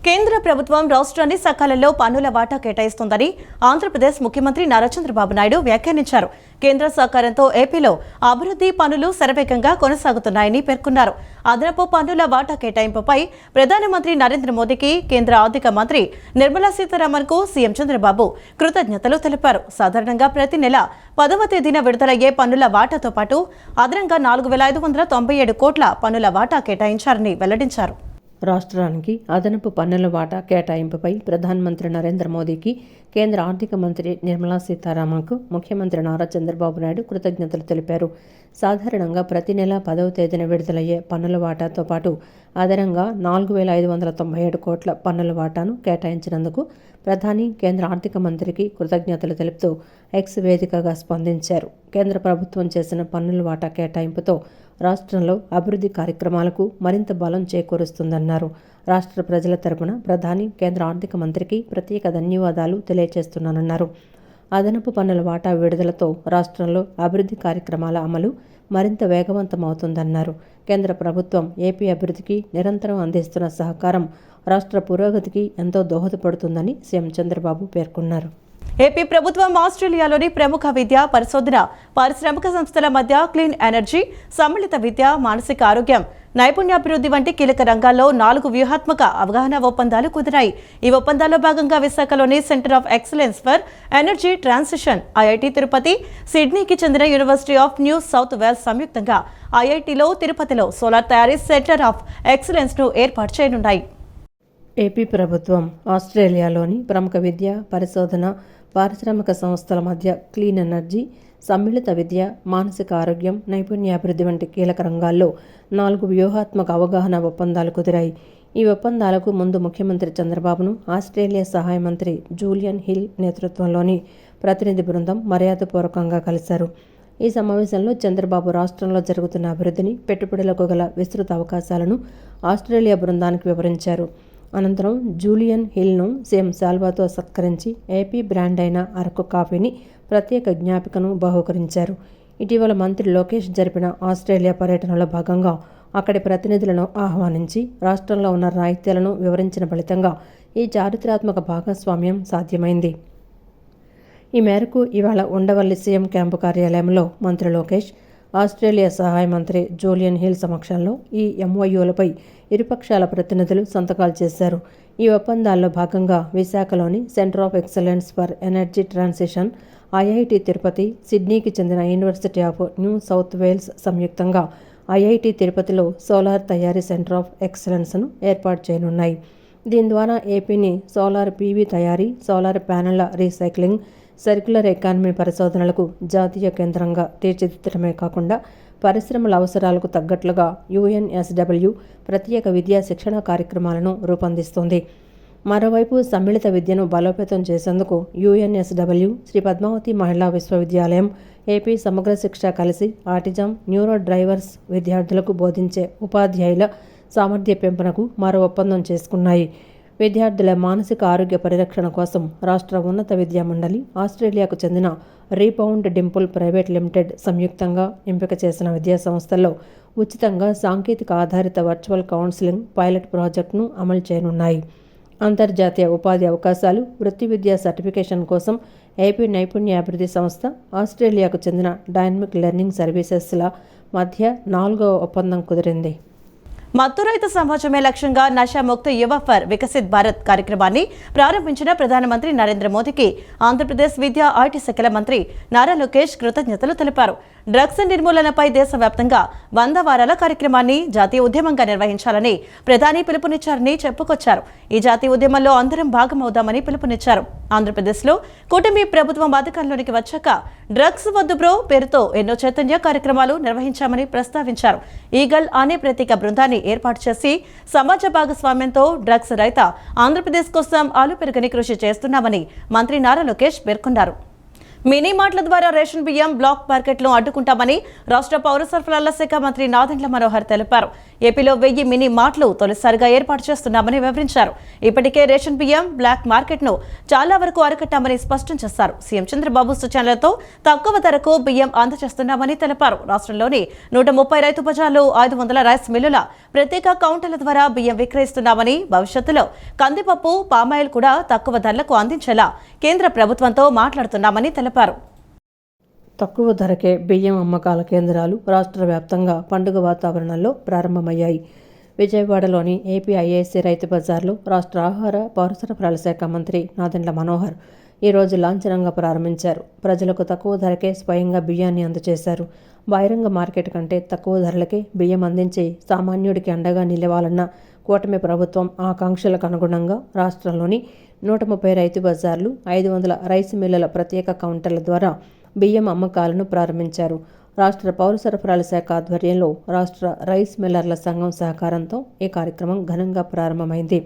కేంద్ర ప్రభుత్వం రాష్ట్రాన్ని సకాలంలో పన్నుల వాటా కేటాయిస్తోందని ఆంధ్రప్రదేశ్ ముఖ్యమంత్రి నారా చంద్రబాబు నాయుడు వ్యాఖ్యానించారు. కేంద్ర సహకారంతో ఏపీలో అభివృద్ధి పనులు శరవేగంగా కొనసాగుతున్నాయని పేర్కొన్నారు. అదనపు పన్నుల వాటా కేటాయింపుపై ప్రధానమంత్రి నరేంద్ర మోదీకి కేంద్ర ఆర్థిక మంత్రి నిర్మలా సీతారామన్కు సీఎం చంద్రబాబు కృతజ్ఞతలు తెలిపారు. సాధారణంగా ప్రతి నెల 10వ తేదీన విడుదలయ్యే పన్నుల వాటాతో పాటు అదనంగా 4,597 కోట్ల పన్నుల వాటా కేటాయించారని వెల్లడించారు. రాష్ట్రానికి అదనపు పన్నుల వాటా కేటాయింపుపై ప్రధానమంత్రి నరేంద్ర మోదీకి, కేంద్ర ఆర్థిక మంత్రి నిర్మలా సీతారామన్కు ముఖ్యమంత్రి నారా చంద్రబాబు నాయుడు కృతజ్ఞతలు తెలిపారు. సాధారణంగా ప్రతి నెల 10వ తేదీన విడుదలయ్యే పన్నుల వాటాతో పాటు అదనంగా 4,597 కోట్ల పన్నుల వాటాను కేటాయించినందుకు ప్రధాని, కేంద్ర ఆర్థిక మంత్రికి కృతజ్ఞతలు తెలుపుతూ ఎక్స్ వేదికగా స్పందించారు. కేంద్ర ప్రభుత్వం చేసిన పన్నుల వాటా కేటాయింపుతో రాష్ట్రంలో అభివృద్ధి కార్యక్రమాలకు మరింత బలం చేకూరుస్తుందన్నారు. రాష్ట్ర ప్రజల తరపున ప్రధాని, కేంద్ర ఆర్థిక మంత్రికి ప్రత్యేక ధన్యవాదాలు తెలియజేస్తున్నానన్నారు. అదనపు పన్నుల వాటా విడుదలతో రాష్ట్రంలో అభివృద్ధి కార్యక్రమాల అమలు మరింత వేగవంతమవుతుందన్నారు. కేంద్ర ప్రభుత్వం ఏపీ అభివృద్ధికి నిరంతరం అందిస్తున్న సహకారం రాష్ట్ర పురోగతికి ఎంతో దోహదపడుతుందని సీఎం చంద్రబాబు పేర్కొన్నారు. ఏపీ ప్రభుత్వం ఆస్ట్రేలియాలోని ప్రముఖ విద్య, పరిశోధన, పారిశ్రామిక సంస్థల మధ్య క్లీన్ ఎనర్జీ, సమ్మిళిత విద్య, మానసిక ఆరోగ్యం, నైపుణ్యాభివృద్ధి వంటి కీలక రంగాల్లో 4 వ్యూహాత్మక అవగాహన ఒప్పందాలు కుదిరాయి. ఈ ఒప్పందాల్లో భాగంగా విశాఖలోని centre of excellence for energy transition, IIT Tirupati, సిడ్నీకి చెందిన university of New South Wales సంయుక్తంగా ఐఐటిలో, తిరుపతిలో సోలార్ తయారీ సెంటర్ ఆఫ్ ఎక్సలెన్స్ ను ఏర్పాటు చేయనున్నాయి. ఏపీ ప్రభుత్వం ఆస్ట్రేలియాలోని ప్రముఖ విద్య, పరిశోధన, పారిశ్రామిక సంస్థల మధ్య క్లీన్ ఎనర్జీ, సమ్మిళిత విద్య, మానసిక ఆరోగ్యం, నైపుణ్యాభివృద్ధి వంటి కీలక రంగాల్లో 4 వ్యూహాత్మక అవగాహన ఒప్పందాలు కుదిరాయి. ఈ ఒప్పందాలకు ముందు ముఖ్యమంత్రి చంద్రబాబును ఆస్ట్రేలియా సహాయ మంత్రి జూలియన్ హిల్ నేతృత్వంలోని ప్రతినిధి బృందం మర్యాదపూర్వకంగా కలిశారు. ఈ సమావేశంలో చంద్రబాబు రాష్ట్రంలో జరుగుతున్న అభివృద్ధిని, పెట్టుబడులకు గల విస్తృత అవకాశాలను ఆస్ట్రేలియా బృందానికి వివరించారు. అనంతరం జూలియన్ హిల్ను సీఎం శాల్వాతో సత్కరించి ఏపీ బ్రాండ్ అయిన అరకు కాఫీని, ప్రత్యేక జ్ఞాపికను బహూకరించారు. ఇటీవల మంత్రి లోకేష్ జరిపిన ఆస్ట్రేలియా పర్యటనలో భాగంగా అక్కడి ప్రతినిధులను ఆహ్వానించి రాష్ట్రంలో ఉన్న రాయితీలను వివరించిన ఫలితంగా ఈ చారిత్రాత్మక భాగస్వామ్యం సాధ్యమైంది. ఈ మేరకు ఇవాళ ఉండవల్లి సీఎం క్యాంపు కార్యాలయంలో మంత్రి లోకేష్, ఆస్ట్రేలియా సహాయ మంత్రి జూలియన్ హిల్ సమక్షంలో ఈ ఎంఓయూలపై ఇరుపక్షాల ప్రతినిధులు సంతకాలు చేశారు. ఈ ఒప్పందాల్లో భాగంగా విశాఖలోని centre of excellence for energy transition, IIT Tirupati, సిడ్నీకి చెందిన university of New South Wales సంయుక్తంగా ఐఐటి తిరుపతిలో సోలార్ తయారీ సెంటర్ ఆఫ్ ఎక్సలెన్స్ను ఏర్పాటు చేయనున్నాయి. దీని ద్వారా ఏపీని సోలార్ పీవీ తయారీ, సోలార్ ప్యానెళ్ల రీసైక్లింగ్, సర్క్యులర్ ఎకానమీ పరిశోధనలకు జాతీయ కేంద్రంగా తీర్చిదిద్దడమే కాకుండా పరిశ్రమల అవసరాలకు తగ్గట్లుగా యుఎన్ఎస్డబ్ల్యూ ప్రత్యేక విద్యా శిక్షణ కార్యక్రమాలను రూపొందిస్తోంది. మరోవైపు సమ్మిళిత విద్యను బలోపేతం చేసేందుకు యుఎన్ఎస్డబ్ల్యూ, శ్రీ పద్మావతి మహిళా విశ్వవిద్యాలయం, ఏపీ సమగ్ర శిక్ష కలిసి ఆటిజం, న్యూరో డ్రైవర్స్ విద్యార్థులకు బోధించే ఉపాధ్యాయుల సామర్థ్య పెంపునకు మరో ఒప్పందం చేసుకున్నాయి. విద్యార్థుల మానసిక ఆరోగ్య పరిరక్షణ కోసం రాష్ట్ర ఉన్నత విద్యా మండలి, ఆస్ట్రేలియాకు చెందిన రీబౌండ్ డింపుల్ ప్రైవేట్ లిమిటెడ్ సంయుక్తంగా ఎంపిక చేసిన విద్యా సంస్థల్లో ఉచితంగా సాంకేతిక ఆధారిత వర్చువల్ కౌన్సిలింగ్ పైలట్ ప్రాజెక్టును అమలు చేయనున్నాయి. అంతర్జాతీయ ఉపాధి అవకాశాలు, వృత్తి విద్యా సర్టిఫికేషన్ కోసం ఏపీ నైపుణ్యాభివృద్ధి సంస్థ, ఆస్ట్రేలియాకు చెందిన డైనమిక్ లెర్నింగ్ సర్వీసెస్ల మధ్య 4వ ఒప్పందం కుదిరింది. మత్తురహిత సమాజమే లక్ష్యంగా నషాముక్త యువ ఫర్ వికసిత్ భారత్ కార్యక్రమాన్ని ప్రారంభించిన ప్రధానమంత్రి నరేంద్ర మోదీకి ఆంధ్రప్రదేశ్ విద్యా, ఐటీ శాఖల మంత్రి నారా లోకేష్ కృతజ్ఞతలు తెలిపారు. డ్రగ్స్ నిర్మూలనపై దేశవ్యాప్తంగా 100 వారాల కార్యక్రమాన్ని జాతీయ ఉద్యమంగా నిర్వహించాలని ప్రధాని పిలుపునిచ్చారని చెప్పుకొచ్చారు. ఈ జాతీయ ఉద్యమంలో అందరం భాగమవుదామని పిలుపునిచ్చారు. ఆంధ్రప్రదేశ్లో కూటమి ప్రభుత్వం అధికారంలోనికి వచ్చాక డ్రగ్స్ వద్దు బ్రో పేరుతో ఎన్నో చైతన్య కార్యక్రమాలు నిర్వహించామని ప్రస్తావించారు. ఈగల్ అనే ప్రత్యేక బృందాన్ని ఏర్పాటు చేసి సమాజ భాగస్వామ్యంతో డ్రగ్స్ రహిత ఆంధ్రప్రదేశ్ కోసం ఆలుపెరుగని కృషి చేస్తున్నామని మంత్రి నారా లోకేష్ పేర్కొన్నారు. మినీ మార్ట్ల ద్వారా రేషన్ బియ్యం బ్లాక్ మార్కెట్లో అడ్డుకుంటామని రాష్ట్ర పౌర సరఫరాల శాఖ మంత్రి నాదెండ్ల మనోహర్ తెలిపారు. ఏపీలో 1000 మినీ మార్ట్లు తొలిసారిగా ఏర్పాటు చేస్తున్నామని వివరించారు. ఇప్పటికే రేషన్ బియ్యం బ్లాక్ మార్కెట్ను చాలా వరకు అరికట్టామని స్పష్టం చేశారు. సీఎం చంద్రబాబు సూచనలతో తక్కువ ధరకు బియ్యం అందజేస్తున్నామని తెలిపారు. రాష్ట్రంలోని 130 రైతు బజార్లు 500 రైస్ మిల్లుల ప్రత్యేక కౌంటర్ల ద్వారా బియ్యం విక్రయిస్తున్నామని, భవిష్యత్తులో కందిపప్పు, పామాయిల్ కూడా తక్కువ ధరలకు అందించేలా కేంద్ర ప్రభుత్వంతో మాట్లాడుతున్నామని తెలిపారు. తక్కువ ధరకే బియ్యం అమ్మకాల కేంద్రాలు రాష్ట్ర వ్యాప్తంగా పండుగ వాతావరణంలో ప్రారంభమయ్యాయి. విజయవాడలోని ఏపీ ఐఏసీ రైతు బజార్లో రాష్ట్ర ఆహార పౌర సరఫరాల శాఖ మంత్రి నాదెండ్ల మనోహర్ ఈరోజు లాంఛనంగా ప్రారంభించారు. ప్రజలకు తక్కువ ధరకే స్వయంగా బియ్యాన్ని అందజేశారు. బహిరంగ మార్కెట్ కంటే తక్కువ ధరలకే బియ్యం అందించి సామాన్యుడికి అండగా నిలవాలన్న కూటమి ప్రభుత్వం ఆకాంక్షలకు అనుగుణంగా రాష్ట్రంలోని 130 రైతు బజార్లు, 500 రైస్ మిల్లుల ప్రత్యేక కౌంటర్ల ద్వారా బియ్యం అమ్మకాలను ప్రారంభించారు. రాష్ట్ర పౌర సరఫరాల శాఖ ఆధ్వర్యంలో రాష్ట్ర రైస్ మిల్లర్ల సంఘం సహకారంతో ఈ కార్యక్రమం ఘనంగా ప్రారంభమైంది.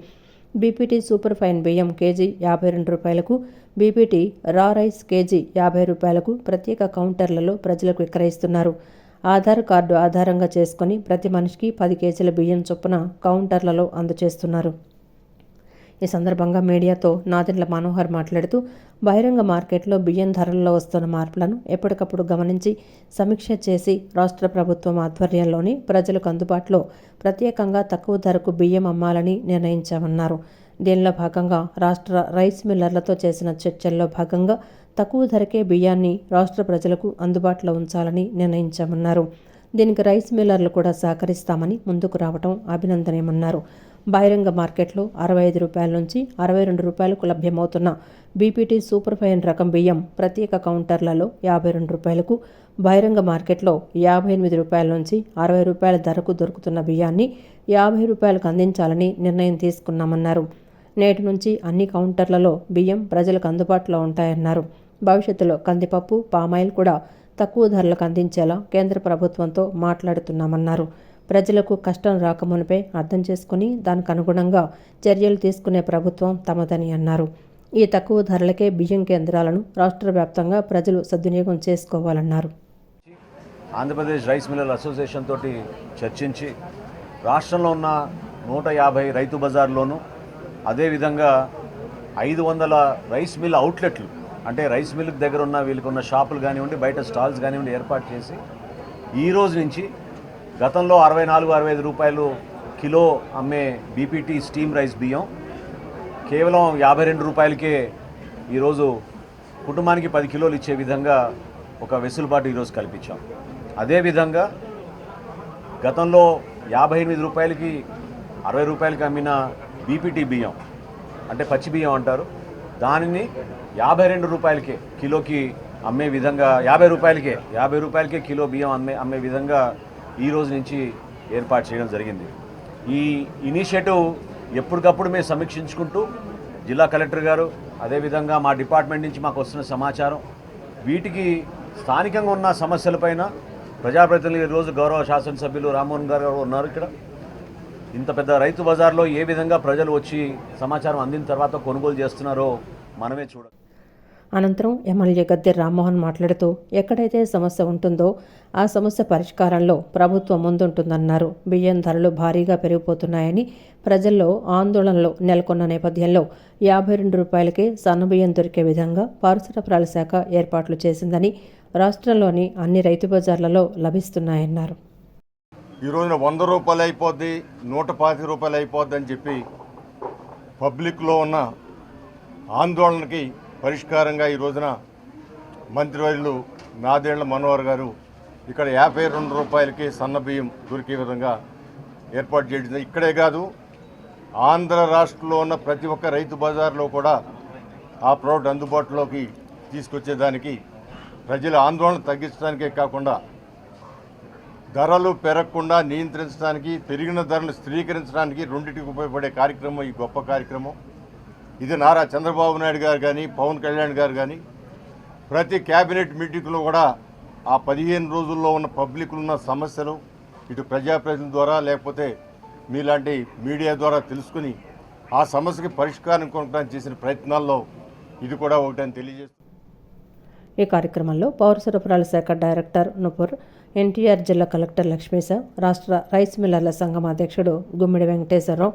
బీపీటీ సూపర్ ఫైన్ బియ్యం కేజీ 52 రూపాయలకు, బీపీటీ రా రైస్ కేజీ 50 రూపాయలకు ప్రత్యేక కౌంటర్లలో ప్రజలకు విక్రయిస్తున్నారు. ఆధార్ కార్డు ఆధారంగా చేసుకుని ప్రతి మనిషికి 10 కేజీల బియ్యం చొప్పున కౌంటర్లలో అందజేస్తున్నారు. ఈ సందర్భంగా మీడియాతో నాదెండ్ల మనోహర్ మాట్లాడుతూ బహిరంగ మార్కెట్లో బియ్యం ధరల్లో వస్తున్న మార్పులను ఎప్పటికప్పుడు గమనించి సమీక్ష చేసి రాష్ట్ర ప్రభుత్వం ఆధ్వర్యంలోని ప్రజలకు అందుబాటులో ప్రత్యేకంగా తక్కువ ధరకు బియ్యం అమ్మాలని నిర్ణయించామన్నారు. దీనిలో భాగంగా రాష్ట్ర రైస్ మిల్లర్లతో చేసిన చర్చల్లో భాగంగా తక్కువ ధరకే బియ్యాన్ని రాష్ట్ర ప్రజలకు అందుబాటులో ఉంచాలని నిర్ణయించామన్నారు. దీనికి రైస్ మిల్లర్లు కూడా సహకరిస్తామని ముందుకు రావడం అభినందనీయమన్నారు. బహిరంగ మార్కెట్లో 65 రూపాయల నుంచి 62 రూపాయలకు లభ్యమవుతున్న బీపీటీ సూపర్ ఫైన్ రకం బియ్యం ప్రత్యేక కౌంటర్లలో 52 రూపాయలకు, బహిరంగ మార్కెట్లో 58 రూపాయల నుంచి 60 రూపాయల ధరకు దొరుకుతున్న బియ్యాన్ని 50 రూపాయలకు అందించాలని నిర్ణయం తీసుకున్నామన్నారు. నేటి నుంచి అన్ని కౌంటర్లలో బియ్యం ప్రజలకు అందుబాటులో ఉంటాయన్నారు. భవిష్యత్తులో కందిపప్పు, పామాయిల్ కూడా తక్కువ ధరలకు అందించేలా కేంద్ర ప్రభుత్వంతో మాట్లాడుతున్నామన్నారు. ప్రజలకు కష్టం రాకమునిపై అర్థం చేసుకుని దానికి అనుగుణంగా చర్యలు తీసుకునే ప్రభుత్వం తమదని అన్నారు. ఈ తక్కువ ధరలకే బియ్యం కేంద్రాలను రాష్ట్ర వ్యాప్తంగా ప్రజలు సద్వినియోగం చేసుకోవాలన్నారు. ఆంధ్రప్రదేశ్ రైస్ మిల్లర్ అసోసియేషన్ తోటి చర్చించి రాష్ట్రంలో ఉన్న 150 రైతు బజార్లోను, అదేవిధంగా 500 రైస్ మిల్ అవుట్లెట్లు, అంటే రైస్ మిల్క్ దగ్గర ఉన్న వీళ్ళకున్న షాపులు కానివ్వండి, బయట స్టాల్స్ కానివ్వండి ఏర్పాటు చేసి ఈ రోజు నుంచి గతంలో 64-65 రూపాయలు కిలో అమ్మే బీపీటీ స్టీమ్ రైస్ బియ్యం కేవలం 52 రూపాయలకే ఈరోజు కుటుంబానికి 10 కిలోలు ఇచ్చే విధంగా ఒక వెసులుబాటు ఈరోజు కల్పించాం. అదేవిధంగా గతంలో 58 రూపాయలకి 60 రూపాయలకి అమ్మిన బీపీటీ బియ్యం, అంటే పచ్చి బియ్యం అంటారు, దానిని 52 రూపాయలకే కిలోకి అమ్మే విధంగా 50 రూపాయలకే కిలో బియ్యం అమ్మే విధంగా ఈ రోజు నుంచి ఏర్పాటు చేయడం జరిగింది. ఈ ఇనిషియేటివ్ ఎప్పటికప్పుడు మేము సమీక్షించుకుంటూ జిల్లా కలెక్టర్ గారు, అదేవిధంగా మా డిపార్ట్మెంట్ నుంచి మాకు వస్తున్న సమాచారం, వీటికి స్థానికంగా ఉన్న సమస్యలపైన ప్రజాప్రతినిధులు ఈరోజు గౌరవ శాసనసభ్యులు రామ్మోహన్ గారు ఉన్నారు. ఇక్కడ ఇంత పెద్ద రైతు బజార్లో ఏ విధంగా ప్రజలు వచ్చి సమాచారం అందిన తర్వాత కొనుగోలు చేస్తున్నారో మనమే చూడాలి. అనంతరం ఎమ్మెల్యే గద్దె రామ్మోహన్ మాట్లాడుతూ ఎక్కడైతే సమస్య ఉంటుందో ఆ సమస్య పరిష్కారంలో ప్రభుత్వం ముందుంటుందన్నారు. బియ్యం ధరలు భారీగా పెరిగిపోతున్నాయని ప్రజల్లో ఆందోళనలు నెలకొన్న నేపథ్యంలో 52 రూపాయలకే సన్నబియ్యం దొరికే విధంగా పౌర సరఫరాల శాఖ ఏర్పాట్లు చేసిందని, రాష్ట్రంలోని అన్ని రైతు బజార్లలో లభిస్తున్నాయన్నారు. ఈ రోజున 100 రూపాయలు అయిపోద్ది, 125 రూపాయలు అయిపోద్ది అని చెప్పి పబ్లిక్లో ఉన్న ఆందోళనకి పరిష్కారంగా ఈ రోజున మంత్రివర్యులు నాదెండ్ల మనోహర్ గారు ఇక్కడ 52 రూపాయలకి సన్న బియ్యం దొరికే విధంగా ఏర్పాటు చేయడం. ఇక్కడే కాదు, ఆంధ్ర రాష్ట్రంలో ఉన్న ప్రతి ఒక్క రైతు బజార్లో కూడా ఆ ప్రోడక్ట్ అందుబాటులోకి తీసుకొచ్చేదానికి, ప్రజల ఆందోళన తగ్గించడానికే కాకుండా ధరలు పెరగకుండా నియంత్రించడానికి, పెరిగిన ధరలు స్థిరీకరించడానికి రెండింటికి ఉపయోగపడే కార్యక్రమం ఈ గొప్ప కార్యక్రమం. ఇది నారా చంద్రబాబు నాయుడు గారు కానీ, పవన్ కళ్యాణ్ గారు కానీ ప్రతి క్యాబినెట్ మీటింగ్లో కూడా ఆ 15 రోజుల్లో ఉన్న పబ్లిక్ ఉన్న సమస్యలు ఇటు ప్రజాప్రతినిధుల ద్వారా లేకపోతే మీలాంటి మీడియా ద్వారా తెలుసుకుని ఆ సమస్యకి పరిష్కారం కొనడానికి చేసిన ప్రయత్నాల్లో ఇది కూడా ఒకటని తెలియజేస్తుంది. ఈ కార్యక్రమంలో పౌర సరఫరాల శాఖ డైరెక్టర్ నుపూర్, ఎన్టీఆర్ జిల్లా కలెక్టర్ లక్ష్మీశ, రాష్ట్ర రైస్ మిల్లర్ల సంఘం అధ్యక్షుడు గుమ్మిడి వెంకటేశ్వరరావు,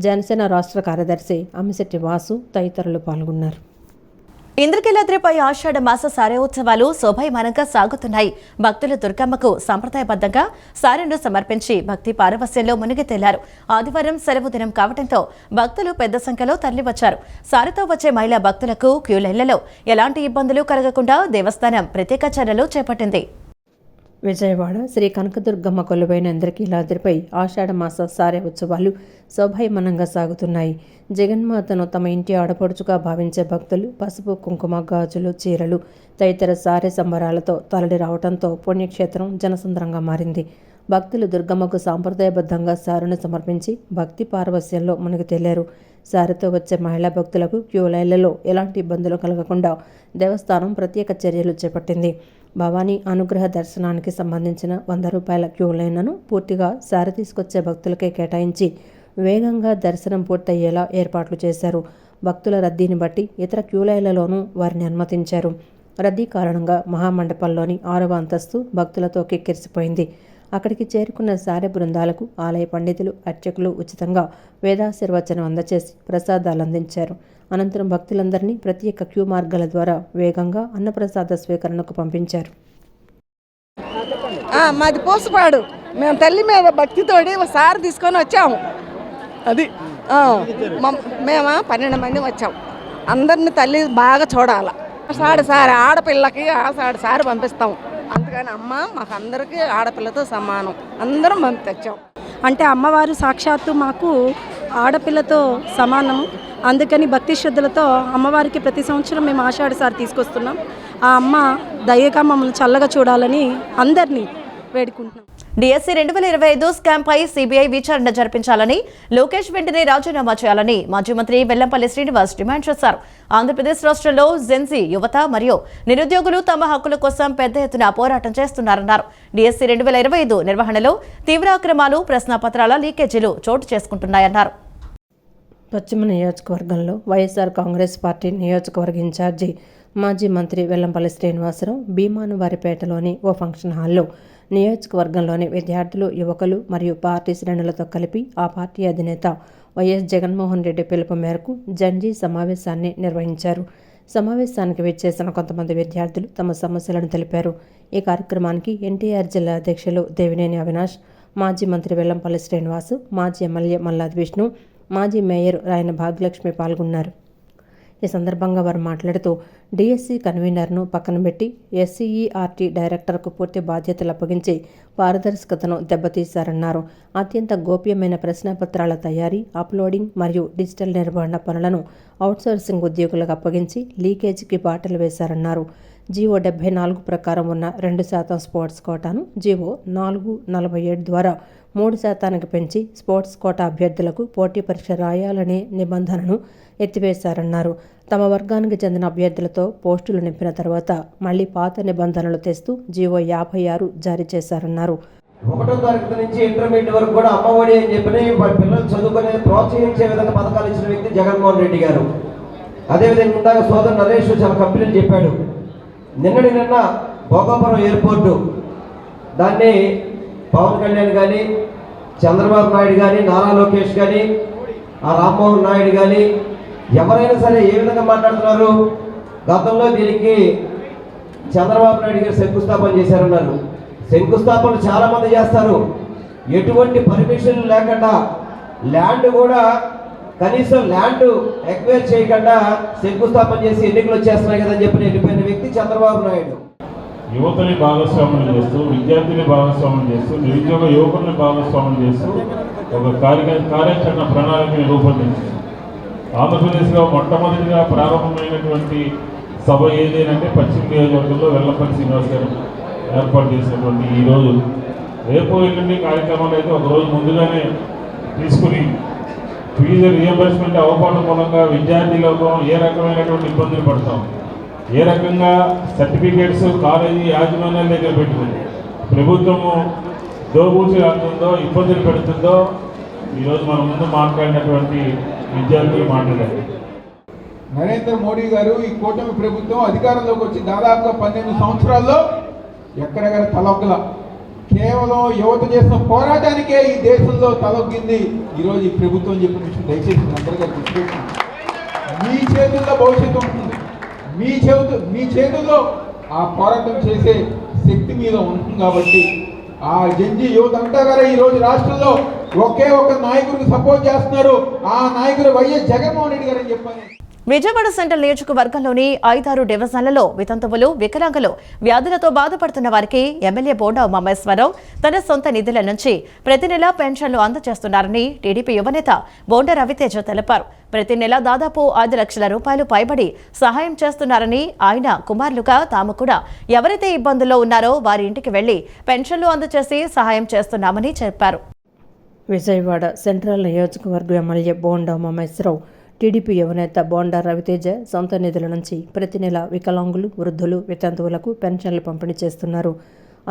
జనసేన రాష్ట్ర కార్యదర్శి అమ్మిశెట్టి వాసు తదితరులు పాల్గొన్నారు. ఇంద్రకీలాద్రిపై ఆషాఢ మాస సారే ఉత్సవాలు శోభాయమానంగా సాగుతున్నాయి. భక్తులు దుర్గమ్మకు సంప్రదాయబద్ధంగా సారెను సమర్పించి భక్తి పారవస్యంలో మునిగి తేలారు. ఆదివారం సెలవు దినం కావడంతో భక్తులు పెద్ద సంఖ్యలో తరలివచ్చారు. సారెతో వచ్చే మహిళా భక్తులకు క్యూ లైన్లలో ఎలాంటి ఇబ్బందులు కలగకుండా దేవస్థానం ప్రత్యేక చర్యలు చేపట్టింది. విజయవాడ శ్రీ కనకదుర్గమ్మ కొలువైన ఇంద్రకీలాద్రిపై ఆషాఢ మాస సారే ఉత్సవాలు శోభాయమానంగా సాగుతున్నాయి. జగన్మాతను తమ ఇంటి ఆడపడుచుగా భావించే భక్తులు పసుపు, కుంకుమ, గాజులు, చీరలు తదితర సారే సంబరాలతో తరలి రావడంతో పుణ్యక్షేత్రం జనసంద్రంగా మారింది. భక్తులు దుర్గమ్మకు సాంప్రదాయబద్ధంగా సారెను సమర్పించి భక్తి పారవస్యంలో మునిగి తేలారు. సారెతో వచ్చే మహిళా భక్తులకు క్యూ లైన్లలో ఎలాంటి ఇబ్బందులు కలగకుండా దేవస్థానం ప్రత్యేక చర్యలు చేపట్టింది. భవానీ అనుగ్రహ దర్శనానికి సంబంధించిన 100 రూపాయల క్యూ లైన్లను పూర్తిగా సారె తీసుకొచ్చే భక్తులకే కేటాయించి వేగంగా దర్శనం పూర్తయ్యేలా ఏర్పాట్లు చేశారు. భక్తుల రద్దీని బట్టి ఇతర క్యూ లైన్లలోనూ వారిని అనుమతించారు. రద్దీ కారణంగా మహామండపంలోని 6వ అంతస్తు భక్తులతో కిక్కిరిసిపోయింది. అక్కడికి చేరుకున్న సారె బృందాలకు ఆలయ పండితులు, అర్చకులు ఉచితంగా వేదాశీర్వచనం అందచేసి ప్రసాదాలు అందించారు. అనంతరం భక్తులందరినీ ప్రత్యేక క్యూ మార్గాల ద్వారా వేగంగా అన్నప్రసాద స్వీకరణకు పంపించారు. మాది పూసపాడు. మేము తల్లి మీద భక్తితోటి ఒకసారి తీసుకొని వచ్చాము. అది మేము 12 మంది వచ్చాము. అందరిని తల్లి బాగా చూడాలి. సారి ఆడపిల్లకి సారి పంపిస్తాము. అందుకని అమ్మ మాకు అందరికీ ఆడపిల్లతో సమానం, అందరం పంపించాం. అంటే అమ్మవారు సాక్షాత్తు మాకు ఆడపిల్లతో సమానము. అందుకని భక్తి శ్రద్ధలతో అమ్మవారికి ప్రతి సంవత్సరం మేము ఆషాఢసారి తీసుకొస్తున్నాం. ఆ అమ్మ దయగా మమ్మల్ని చల్లగా చూడాలని అందరినీ వేడుకుంటున్నాం. డిఎస్సి 2025 స్కామ్పై సిబిఐ విచారణ జరిపించాలని, లోకేష్ వెంటనే రాజీనామా చేయాలని మాజీ మంత్రి వెల్లంపల్లి శ్రీనివాస్ డిమాండ్ చేశారు. ఆంధ్రప్రదేశ్ రాష్ట్రంలో జెన్జీ యువత మరియు నిరుద్యోగులు తమ హక్కుల కోసం పెద్ద ఎత్తున పోరాటం చేస్తున్నారన్నారు. డిఎస్సి 2025 నిర్వహణలో తీవ్ర అక్రమాలు, ప్రశ్నాపత్రాల లీకేజీలు చోటు చేసుకుంటున్నాయన్నారు. పశ్చిమ నియోజకవర్గంలో వైఎస్ఆర్ కాంగ్రెస్ పార్టీ నియోజకవర్గ ఇన్ఛార్జి మాజీ మంత్రి వెల్లంపల్లి శ్రీనివాసరావు భీమానువారిపేటలోని ఓ ఫంక్షన్ హాల్లో నియోజకవర్గంలోని విద్యార్థులు, యువకులు మరియు పార్టీ శ్రేణులతో కలిపి ఆ పార్టీ అధినేత వైఎస్ జగన్మోహన్ రెడ్డి పిలుపు మేరకు జంజీ సమావేశాన్ని నిర్వహించారు. సమావేశానికి విచ్చేసిన కొంతమంది విద్యార్థులు తమ సమస్యలను తెలిపారు. ఈ కార్యక్రమానికి ఎన్టీఆర్ జిల్లా అధ్యక్షులు దేవినేని అవినాష్, మాజీ మంత్రి వెల్లంపల్లి శ్రీనివాసు, మాజీ ఎమ్మెల్యే మల్లాది విష్ణు, మాజీ మేయర్ రాయన భాగ్యలక్ష్మి పాల్గొన్నారు. ఈ సందర్భంగా వారు మాట్లాడుతూ డిఎస్సి కన్వీనర్ను పక్కన పెట్టి ఎస్సీఈఆర్టీ డైరెక్టర్కు పూర్తి బాధ్యతలు అప్పగించి పారదర్శకతను దెబ్బతీశారన్నారు. అత్యంత గోప్యమైన ప్రశ్నపత్రాల తయారీ, అప్లోడింగ్ మరియు డిజిటల్ నిర్వహణ పనులను అవుట్సోర్సింగ్ ఉద్యోగులకు అప్పగించి లీకేజీకి బాటలు వేశారన్నారు. జీవో 74 ప్రకారం ఉన్న 2% స్పోర్ట్స్ కోటాను జీవో 447 ద్వారా 3% పెంచి స్పోర్ట్స్ కోటా అభ్యర్థులకు పోటీ పరీక్ష రాయాలనే నిబంధనను ఎత్తివేశారన్నారు. తమ వర్గానికి చెందిన అభ్యర్థులతో పోస్టులు నింపిన తర్వాత మళ్లీ పాత నిబంధనలు తెస్తూ జీవో 56 జారీ చేశారన్నారు. 1వ తరగతి నుంచి ఇంటర్మీడియట్ వరకు కూడా అమ్మఒడి అని చెప్పి వాళ్ళ పిల్లలు చదువుకునే ప్రోత్సహించే విధంగా పథకాలు ఇచ్చిన వ్యక్తి జగన్మోహన్ రెడ్డి గారు. అదేవిధంగా ఇందాక సోదరు నరేష్ చాలా కంపెనీలు చెప్పాడు. నిన్న భోగాపురం ఎయిర్పోర్టు దాన్ని పవన్ కళ్యాణ్ కానీ, చంద్రబాబు నాయుడు కానీ, నారా లోకేష్ కానీ, ఆ రామ్మోహన్ నాయుడు కానీ ఎవరైనా సరే ఏ విధంగా మాట్లాడుతున్నారు. గతంలో దీనికి చంద్రబాబు నాయుడు గారు శంకుస్థాపన చేశారన్నారు. శంకుస్థాపనలు చాలామంది చేస్తారు. ఎటువంటి పర్మిషన్ లేకుండా ల్యాండ్ కూడా కనీసం ల్యాండ్ ఎక్వైర్ చేయకుండా శంకుస్థాపన చేసి ఎన్నికలు వచ్చేస్తున్నాయి కదని చెప్పి వెళ్ళిపోయిన వ్యక్తి చంద్రబాబు నాయుడు. యువతని భాగస్వామ్యం చేస్తూ, విద్యార్థిని భాగస్వామ్యం చేస్తూ, నిరుద్యోగ యువకుల్ని భాగస్వామ్యం చేస్తూ ఒక కార్యాచరణ ప్రణాళికని రూపొందించింది. ఆంధ్రప్రదేశ్లో మొట్టమొదటిగా ప్రారంభమైనటువంటి సభ ఏదేనంటే పశ్చిమ నియోజకవర్గంలో వెల్లంపల్లి శ్రీనివాస్ గారు ఏర్పాటు చేసినటువంటి ఈరోజు రేపు ఎల్లుండి కార్యక్రమాలు అయితే ఒకరోజు ముందుగానే తీసుకుని ఫీజు రియంబర్స్మెంట్ అవ్వకపోవడం మూలంగా విద్యార్థులకు ఏ రకమైనటువంటి ఇబ్బందులు పడతాం, ఏ రకంగా సర్టిఫికేట్స్ కాలేజీ యాజమాన్యాల దగ్గర పెట్టుకుని ప్రభుత్వము దోబూచి ఆడుతుందో, ఇబ్బందులు పెడుతుందో ఈరోజు మన ముందు మాట్లాడినటువంటి విద్యార్థులు మాట్లాడారు. నరేంద్ర మోడీ గారు ఈ కూటమి ప్రభుత్వం అధికారంలోకి వచ్చి దాదాపుగా 12 సంవత్సరాల్లో ఎక్కడెక్కడ తలొగ్గల కేవలం యువత చేసిన పోరాటానికే ఈ దేశంలో తలొగ్గింది ఈరోజు ఈ ప్రభుత్వం చెప్పిన విషయం దయచేసి అందరికీ గుర్తుపెట్టుకోండి. మీ చేతుల్లో భవిష్యత్తు ఉంటుంది, మీ చేతుల్లో ఆ పోరాటం చేసే శక్తి మీద ఉంటుంది. కాబట్టి ఆ జంజీ యువత అంతా గారే ఈరోజు రాష్ట్రంలో ఒకే ఒక నాయకుడికి సపోర్ట్ చేస్తున్నారు. ఆ నాయకుడు వైఎస్ జగన్మోహన్ రెడ్డి గారు అని చెప్పాలి. విజయవాడ సెంట్రల్ నియోజకవర్గంలోని 5-6 డివిజన్లలో వితంతువులు, వికలాంగులు, వ్యాధులతో బాధపడుతున్న వారికి ఎమ్మెల్యే బోండా ఉమామహేశ్వరరావు తన సొంత నిధుల నుంచి ప్రతి నెలా పెన్షన్లు అందజేస్తున్నారని టీడీపీ యువనేత బోండా రవితేజ తెలిపారు. ప్రతి నెల దాదాపు 5 లక్షల రూపాయలు పైబడి సహాయం చేస్తున్నారని, ఆయన కుమారులుగా తాము కూడా ఎవరైతే ఇబ్బందుల్లో ఉన్నారో వారి ఇంటికి వెళ్లి పెన్షన్లు అందజేసి సహాయం చేస్తున్నామని చెప్పారు. విజయవాడ సెంట్రల్ నియోజకవర్గ ఎమ్మెల్యే బోండా ఉమామహేశ్వరరావు టీడీపీ యువనేత బోండా రవితేజ సొంత నిధుల నుంచి ప్రతి నెల వికలాంగులు, వృద్ధులు, వితంతువులకు పెన్షన్లు పంపిణీ చేస్తున్నారు.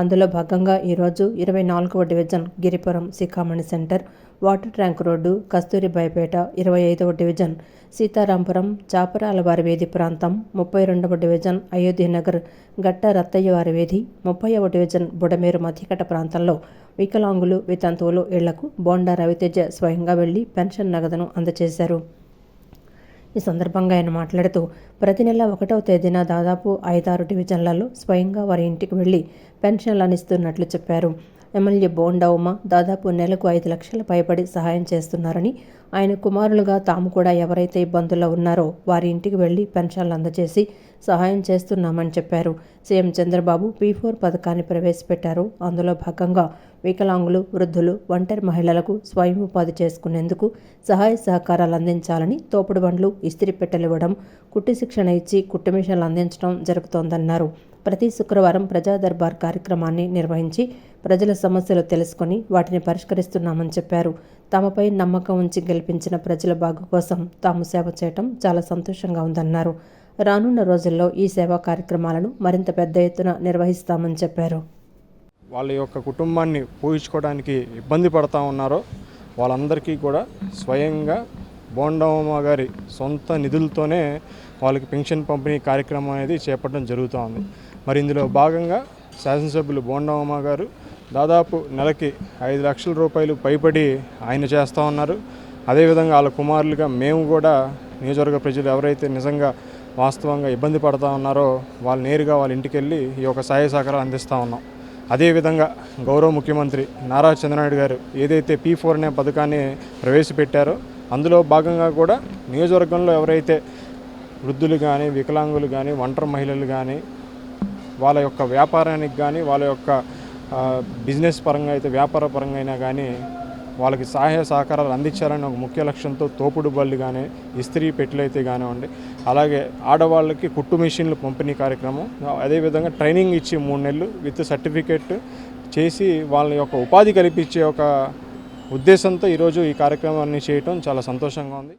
అందులో భాగంగా ఈరోజు 24వ division Giripuram Sikhamani centre, water tank road, Kasturibaipeta, 25వ డివిజన్ సీతారాంపురం, చాపరాల వారి వీధి ప్రాంతం, 32వ డివిజన్ అయోధ్యనగర్, గట్ట రత్తయ్య వారి వీధి, 30వ డివిజన్ బుడమేరు మధ్యకట ప్రాంతంలో వికలాంగులు, వితంతువులు ఇళ్లకు బోండా రవితేజ స్వయంగా వెళ్లి పెన్షన్ నగదును అందజేశారు. ఈ సందర్భంగా ఆయన మాట్లాడుతూ ప్రతి నెల 1వ తేదీన దాదాపు 5-6 డివిజన్లలో స్వయంగా వారి ఇంటికి వెళ్లి పెన్షన్లు అందిస్తున్నట్లు చెప్పారు. ఎమ్మెల్యే బోండా ఉమ దాదాపు నెలకు 5 లక్షల పైబడి సహాయం చేస్తున్నారని, ఆయన కుమారులుగా తాము కూడా ఎవరైతే ఇబ్బందుల్లో ఉన్నారో వారి ఇంటికి వెళ్లి పెన్షన్లు అందజేసి సహాయం చేస్తున్నామని చెప్పారు. సీఎం చంద్రబాబు P4 పథకాన్ని ప్రవేశపెట్టారు. అందులో భాగంగా వికలాంగులు, వృద్ధులు, ఒంటరి మహిళలకు స్వయం ఉపాధి చేసుకునేందుకు సహాయ సహకారాలు అందించాలని తోపుడు బండ్లు, ఇస్త్రీ పెట్టెలు ఇవ్వడం, కుట్టి శిక్షణ ఇచ్చి కుట్టు మిషన్లు అందించడం జరుగుతోందన్నారు. ప్రతి శుక్రవారం ప్రజా దర్బార్ కార్యక్రమాన్ని నిర్వహించి ప్రజల సమస్యలు తెలుసుకొని వాటిని పరిష్కరిస్తున్నామని చెప్పారు. తమపై నమ్మకం ఉంచి గెలిపించిన ప్రజల బాగు కోసం తాము సేవ చేయటం చాలా సంతోషంగా ఉందన్నారు. రానున్న రోజుల్లో ఈ సేవా కార్యక్రమాలను మరింత పెద్ద ఎత్తున నిర్వహిస్తామని చెప్పారు. వాళ్ళ యొక్క కుటుంబాన్ని పోషించుకోవడానికి ఇబ్బంది పడతా ఉన్నారో వాళ్ళందరికీ కూడా స్వయంగా బోండా ఉమ గారి సొంత నిధులతోనే వాళ్ళకి పెన్షన్ పంపిణీ కార్యక్రమం అనేది చేపట్టడం జరుగుతూ ఉంది. మరి ఇందులో భాగంగా శాసనసభ్యులు బోండా ఉమ గారు దాదాపు నెలకి 5 లక్షల రూపాయలు పైబడి ఆయన చేస్తూ ఉన్నారు. అదేవిధంగా వాళ్ళ కుమారులుగా మేము కూడా నియోజకవర్గ ప్రజలు ఎవరైతే నిజంగా వాస్తవంగా ఇబ్బంది పడుతూ ఉన్నారో వాళ్ళు నేరుగా వాళ్ళ ఇంటికి వెళ్ళి ఈ యొక్క సహాయ సహకారాలు అందిస్తూ ఉన్నాం. అదేవిధంగా గౌరవ ముఖ్యమంత్రి నారా చంద్రనాయుడు గారు ఏదైతే P4 అనే పథకాన్ని ప్రవేశపెట్టారో అందులో భాగంగా కూడా నియోజకవర్గంలో ఎవరైతే వృద్ధులు కానీ, వికలాంగులు కానీ, ఒంటరి మహిళలు కానీ, వాళ్ళ యొక్క వ్యాపారానికి కానీ, వాళ్ళ యొక్క బిజినెస్ పరంగా అయితే వ్యాపార పరంగా అయినా కానీ వాళ్ళకి సహాయ సహకారాలు అందించాలని ఒక ముఖ్య లక్ష్యంతో తోపుడు బళ్ళు కానీ, ఇస్త్రీ పెట్టెలు అయితే కానివ్వండి, అలాగే ఆడవాళ్ళకి కుట్టు మిషన్లు పంపిణీ కార్యక్రమం, అదేవిధంగా ట్రైనింగ్ ఇచ్చి 3 నెలలు విత్ సర్టిఫికేట్ చేసి వాళ్ళ యొక్క ఉపాధి కల్పించే ఒక ఉద్దేశంతో ఈరోజు ఈ కార్యక్రమాన్ని చేయటం చాలా సంతోషంగా ఉంది.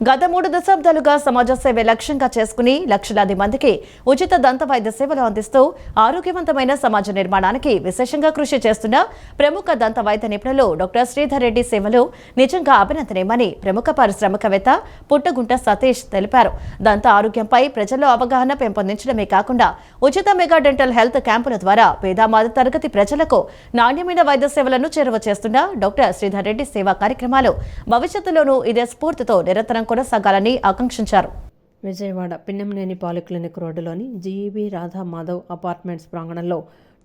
గత 3 దశాబ్దాలుగా సమాజ సేవే లక్ష్యంగా చేసుకుని లక్షలాది మందికి ఉచిత దంత వైద్య సేవలు అందిస్తూ ఆరోగ్యవంతమైన సమాజ నిర్మాణానికి విశేషంగా కృషి చేస్తున్న ప్రముఖ దంత వైద్య నిపుణులు డాక్టర్ శ్రీధర్ రెడ్డి సేవలు నిజంగా అభినందనీయమని ప్రముఖ పారిశ్రామికవేత్త పుట్టగుంట సతీష్ తెలిపారు. దంత ఆరోగ్యంపై ప్రజల్లో అవగాహన పెంపొందించడమే కాకుండా ఉచిత మెగా డెంటల్ హెల్త్ క్యాంపుల ద్వారా పేద మధ్య తరగతి ప్రజలకు నాణ్యమైన వైద్య సేవలను చేరువ చేస్తున్న డాక్టర్ శ్రీధర్ రెడ్డి సేవా కార్యక్రమాలు భవిష్యత్తులోనూ ఇదే స్ఫూర్తితో నిరంతరం కొనసాగాలని ఆకాంక్షించారు. విజయవాడ పిన్నెంనేని పాలిక్లినిక్ రోడ్డులోని జీఈబీ రాధా మాధవ్ అపార్ట్మెంట్స్ ప్రాంగణంలో